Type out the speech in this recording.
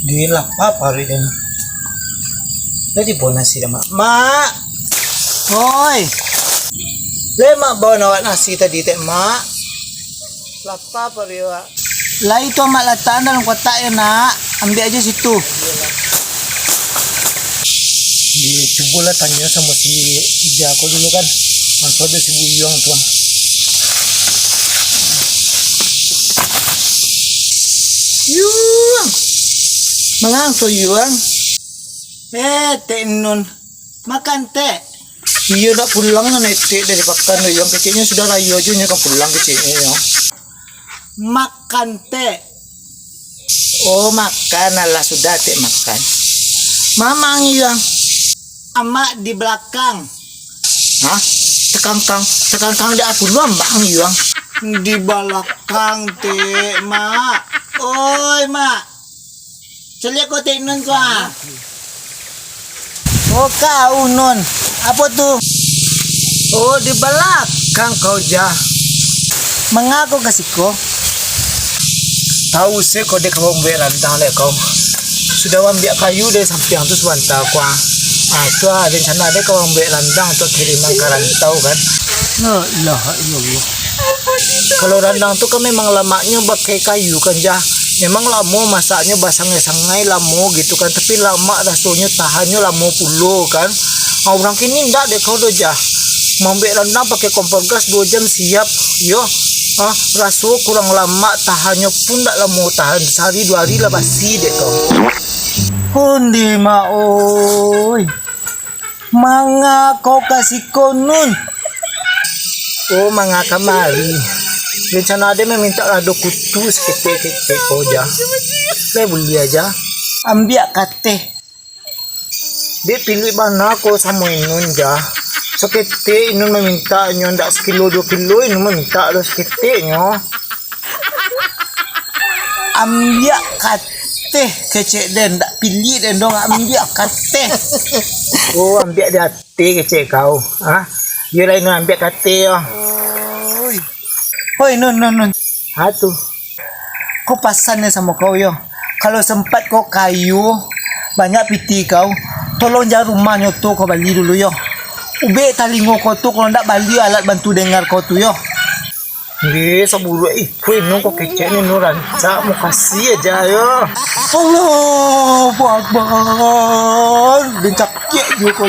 Di apa rin din. Jadi bonus sila mak. Hoy. Lema bawa nawat nasi tadi teh mak. Lapa pariwa. Lah itu mak letak dalam kotak ya nak. Ambil aja situ. Coba lah tanya sama si Ija aku dulu kan. Langsung ada si Bu Yuang tuh. Yuang. Malang so Yuang. Teh nun. Makan teh. Iya nak pulang na teh dari pakan Yuang kecilnya sudah rayu aja nya kan pulang kecilnya ya. Makan teh. Oh makan lah sudah teh makan. Mamang Yuang. Amak di belakang. Hah? Tekangkang di aku lu ambang Yuang. Di belakang teh mak. Oi mak. Celik kau teh nun kau. Oh kau nun. Apa tuh? Oh di belakang kau jah. Mengaku kasih kau. Tahu sih kau dek kau berandang lek kau. Sudah ambil kayu dari samping tu sebentar kau. Itu rencana ada kau ambil randang untuk kiriman ke rantau kan. La ilaha illallah. Kalau randang tu kan memang lemaknya pakai kayu kan jah. Memang lama masaknya basangnya sangai lama gitu kan. Tapi lama rasanya tahannya lama puluh kan. Orang kini ndak deh kau doja. Ambil randang pakai kompor gas 2 jam siap. Yo. Rasu kurang lama tahannya pun ndak lama tahan sehari 2 hari lah basi deh kau. Hundi ma oi. Manga kau kasih konun. Oh manga kamari. Rencana dia meminta rado kutu seketik-ketik kau jah. Saya beli aja. Ambil kate. Dia pilih mana kau sama inun jah. Seketik inun meminta nyo ndak sekilo 2 kilo inun meminta ada seketiknya. Ambil kate kecek dan ndak pilih dan dong ambil kate. Oh ambil di hati kecek kau. Dia lain ambil kate ya. Hoi nun. Tuh. Kau pasannya sama kau yo. Kalau sempat kau kayu banyak piti kau. Tolong jangan rumahnya tuh kau balik dulu yo. Ube talingo kau tuh kalau ndak balik alat bantu dengar kau tuh yo. Nggih saburu iku inu kok kecek ni nu rancak mau kasih aja yo. Allah Akbar. Bencak kek yo kau.